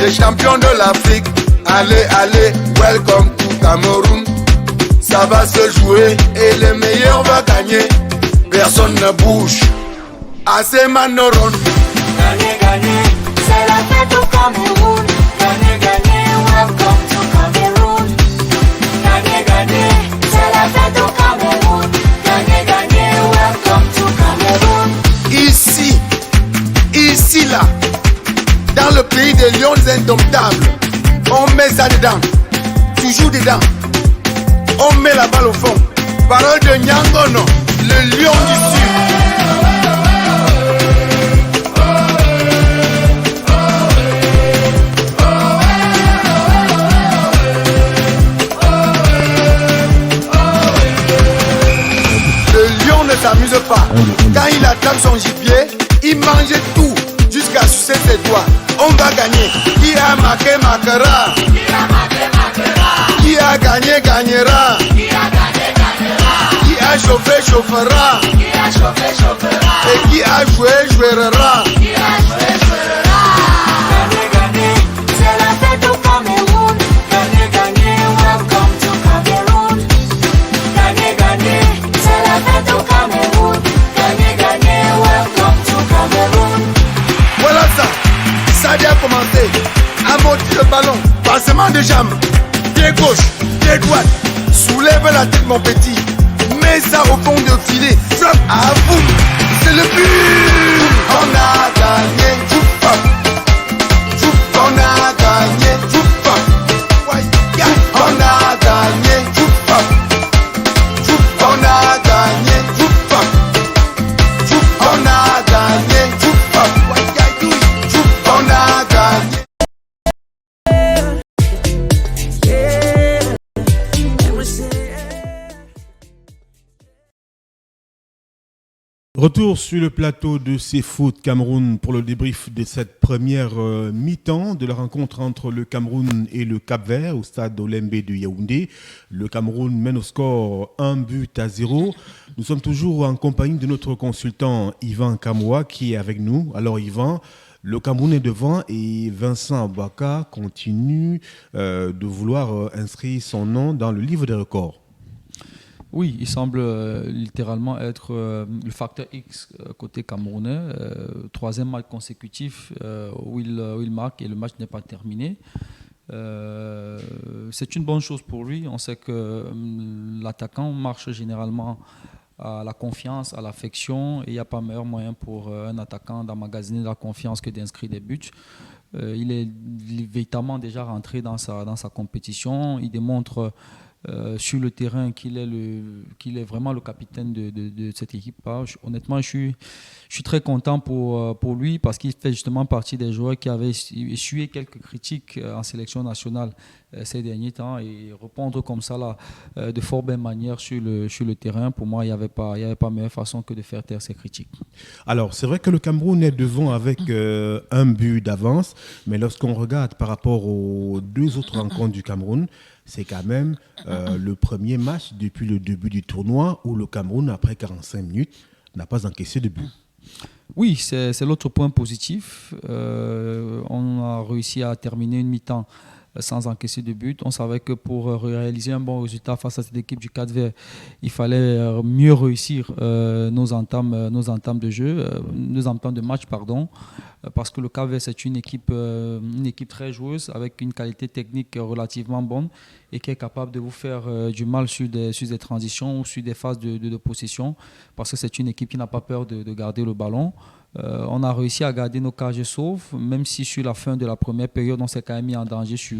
les champions de l'Afrique. Allez, allez, welcome to Cameroun. Ça va se jouer et les meilleurs vont gagner. Personne ne bouge. Assez Manoron. Gagner, gagner, c'est la fête au Cameroun. Gagner, gagner, welcome to Cameroun. Gagner, gagner, c'est la fête au Cameroun. Gagner, gagner, welcome to Cameroun. Ici là, dans le pays des lions indomptables, on met ça dedans, toujours dedans. On met la balle au fond. Parole de Nyangono, le lion du sud. Le lion ne s'amuse pas. Quand il attaque son gibier, il mange tout jusqu'à sucer ses doigts. On va gagner. Qui a marqué marquera. Qui a gagné gagnera. Qui a chauffé chauffera. Et qui a joué jouera. Gagner, gagner, c'est la fête au Cameroun. Gagner, gagner, welcome to Cameroun. Gagner, gagner, c'est la fête au Cameroun. Gagner, gagner, welcome to Cameroun. Voilà ça. Ça a déjà commencé. Amorti le ballon. Passement de jambes. Pied gauche, pied droite. Soulève la tête mon petit. Mets ça au fond de filet. Frappe à boum. C'est le but. On a gagné. On a gagné. On a gagné. On a gagné. On a gagné. On a gagné. Retour sur le plateau de CFoot Cameroun pour le débrief de cette première mi-temps de la rencontre entre le Cameroun et le Cap-Vert au stade Olembe de Yaoundé. Le Cameroun mène au score 1-0. Nous sommes toujours en compagnie de notre consultant Yvan Kamoua qui est avec nous. Alors Yvan, le Cameroun est devant et Vincent Aboaka continue de vouloir inscrire son nom dans le livre des records. Oui, il semble littéralement être le facteur X côté camerounais. Troisième match consécutif où il marque et le match n'est pas terminé. C'est une bonne chose pour lui. On sait que l'attaquant marche généralement à la confiance, à l'affection, et il n'y a pas meilleur moyen pour un attaquant d'emmagasiner la confiance que d'inscrire des buts. Il est véritablement déjà rentré dans sa compétition. Il démontre sur le terrain qu'il est vraiment le capitaine de cette équipe. Honnêtement, je suis très content pour lui parce qu'il fait justement partie des joueurs qui avaient essuyé quelques critiques en sélection nationale ces derniers temps, et répondre comme ça là, de fort belle manière sur le terrain. Pour moi, il n'y avait pas meilleure façon que de faire taire ces critiques. Alors, c'est vrai que le Cameroun est devant avec un but d'avance, mais lorsqu'on regarde par rapport aux deux autres rencontres du Cameroun, c'est quand même le premier match depuis le début du tournoi où le Cameroun, après 45 minutes, n'a pas encaissé de but. Oui, c'est l'autre point positif. On a réussi à terminer une mi-temps sans encaisser de but. On savait que pour réaliser un bon résultat face à cette équipe du Cap-Vert, il fallait mieux réussir nos entames de jeu, nos entames de match, pardon, parce que le Cap-Vert, c'est une équipe très joueuse avec une qualité technique relativement bonne et qui est capable de vous faire du mal sur des transitions ou sur des phases de possession, parce que c'est une équipe qui n'a pas peur de garder le ballon. On a réussi à garder nos cages sauves, même si sur la fin de la première période, on s'est quand même mis en danger sur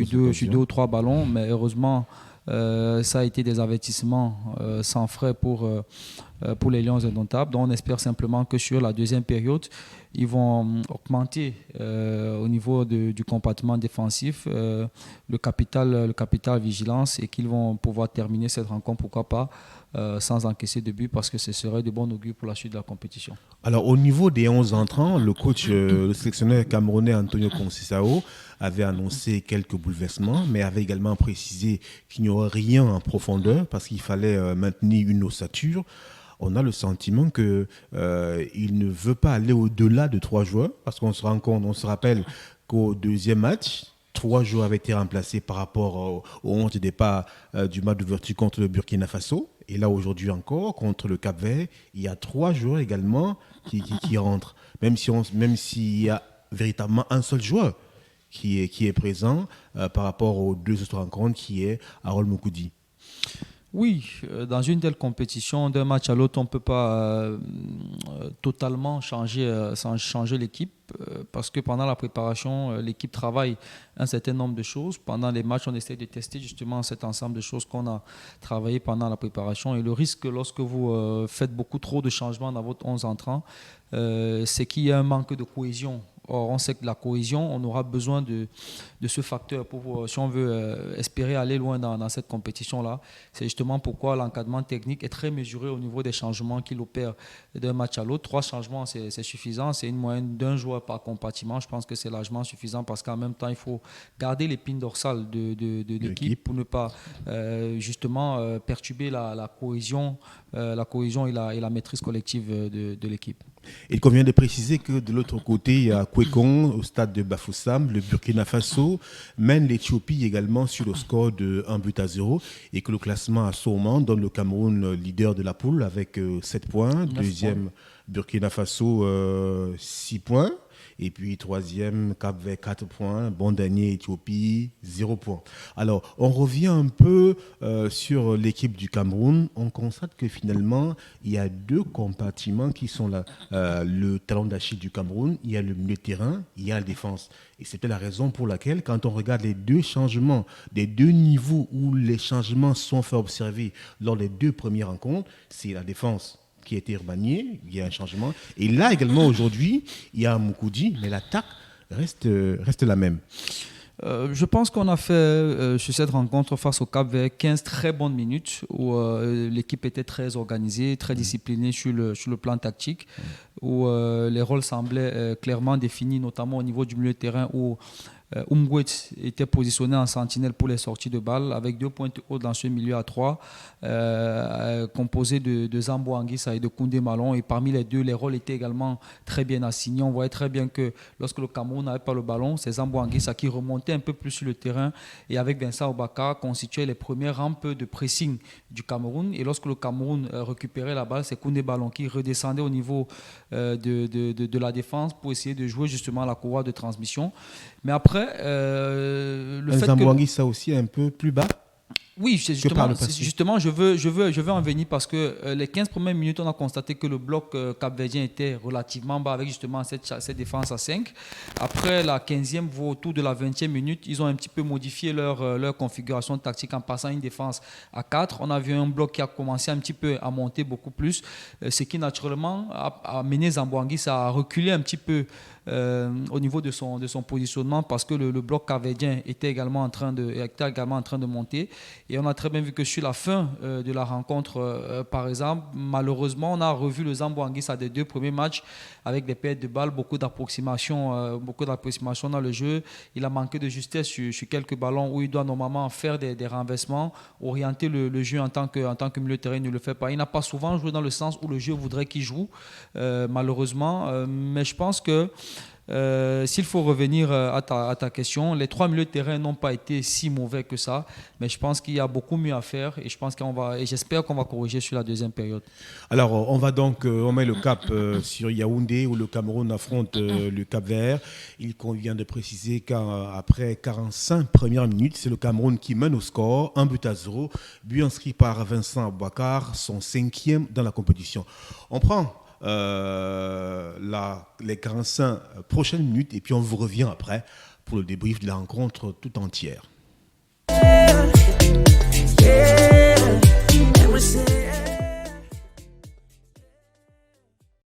deux ou trois ballons. Mais heureusement, ça a été des avertissements sans frais pour les Lions indomptables. Donc on espère simplement que sur la deuxième période, ils vont augmenter au niveau du compartiment défensif le capital vigilance, et qu'ils vont pouvoir terminer cette rencontre, pourquoi pas, sans encaisser de but, parce que ce serait de bon augure pour la suite de la compétition. Alors, au niveau des 11 entrants, le coach, le sélectionneur camerounais Antonio Conceição avait annoncé quelques bouleversements, mais avait également précisé qu'il n'y aurait rien en profondeur parce qu'il fallait maintenir une ossature. On a le sentiment qu'il ne veut pas aller au-delà de 3 joueurs, parce qu'on se rappelle qu'au deuxième match, 3 joueurs avaient été remplacés par rapport au 11 de départ du match d'ouverture contre le Burkina Faso. Et là, aujourd'hui encore, contre le Cap-Vert, il y a 3 joueurs également qui rentrent. Même s'il y a véritablement un seul joueur qui est présent par rapport aux 2 autres rencontres, qui est Harold Moukoudi. Oui, dans une telle compétition, d'un match à l'autre, on ne peut pas totalement changer l'équipe parce que pendant la préparation, l'équipe travaille un certain nombre de choses. Pendant les matchs, on essaie de tester justement cet ensemble de choses qu'on a travaillé pendant la préparation. Et le risque, lorsque vous faites beaucoup trop de changements dans votre 11 entrants, c'est qu'il y a un manque de cohésion. Or, on sait que la cohésion, on aura besoin de ce facteur si on veut espérer aller loin dans cette compétition-là. C'est justement pourquoi l'encadrement technique est très mesuré au niveau des changements qu'il opère d'un match à l'autre. 3 changements, c'est suffisant. C'est une moyenne d'un joueur par compartiment. Je pense que c'est largement suffisant parce qu'en même temps, il faut garder l'épine dorsale de l'équipe pour ne pas justement perturber la cohésion et la maîtrise collective de l'équipe. Il convient de préciser que de l'autre côté, il y a Kwekong au stade de Bafoussam. Le Burkina Faso mène l'Éthiopie également sur le score de 1-0 et que le classement à ce moment donne le Cameroun leader de la poule avec 7 points. Deuxième, Burkina Faso, 6 points. Et puis troisième, Cap-Vert, 4 points. Bon dernier, Éthiopie, 0 points. Alors, on revient un peu sur l'équipe du Cameroun. On constate que finalement, il y a 2 compartiments qui sont là. Le talon d'Achille du Cameroun, il y a le milieu de terrain, il y a la défense. Et c'était la raison pour laquelle, quand on regarde les 2 changements, des 2 niveaux où les changements sont faits observer lors des 2 premières rencontres, c'est la défense qui a été remanié, il y a un changement. Et là également aujourd'hui, il y a Moukoudi, mais l'attaque reste la même. Je pense qu'on a fait sur cette rencontre face au Cap-Vert 15 très bonnes minutes où l'équipe était très organisée, très disciplinée sur le plan tactique, où les rôles semblaient clairement définis, notamment au niveau du milieu de terrain où Umgwet était positionné en sentinelle pour les sorties de balles avec 2 pointes hautes dans ce milieu à 3 composé de Zambo Anguissa et de Koundé Malon, et parmi les 2 les rôles étaient également très bien assignés. On voyait très bien que lorsque le Cameroun n'avait pas le ballon, c'est Zambo Anguissa qui remontait un peu plus sur le terrain et avec Vincent Obaka constituait les premières rampes de pressing du Cameroun, et lorsque le Cameroun récupérait la balle, c'est Koundé Malon qui redescendait au niveau de la défense pour essayer de jouer justement la courroie de transmission. Mais après, le fait Zambo Anguissa aussi un peu plus bas. Oui, justement, je veux en venir parce que les 15 premières minutes, on a constaté que le bloc capverdien était relativement bas avec justement cette défense à 5. Après la 15e, autour de la 20e minute, ils ont un petit peu modifié leur configuration tactique en passant une défense à 4. On a vu un bloc qui a commencé un petit peu à monter beaucoup plus, ce qui naturellement a mené Zambo Anguissa à reculer un petit peu au niveau de son positionnement parce que le bloc capverdien était également en train de monter. Et on a très bien vu que sur la fin de la rencontre, par exemple, malheureusement, on a revu le Zambo Anguissa des 2 premiers matchs avec des pertes de balles, beaucoup d'approximations dans le jeu. Il a manqué de justesse sur quelques ballons où il doit normalement faire des renversements, orienter le jeu en tant que milieu de terrain, il ne le fait pas. Il n'a pas souvent joué dans le sens où le jeu voudrait qu'il joue, malheureusement. Mais je pense que s'il faut revenir à ta question, les 3 milieux de terrain n'ont pas été si mauvais que ça, mais je pense qu'il y a beaucoup mieux à faire et j'espère qu'on va corriger sur la deuxième période. Alors on met le cap sur Yaoundé où le Cameroun affronte le Cap-Vert. Il convient de préciser qu'après 45 premières minutes, c'est le Cameroun qui mène au score, 1-0, but inscrit par Vincent Bouakar, son 5e dans la compétition. On prend les 45 prochaines minutes et puis on vous revient après pour le débrief de la rencontre tout entière.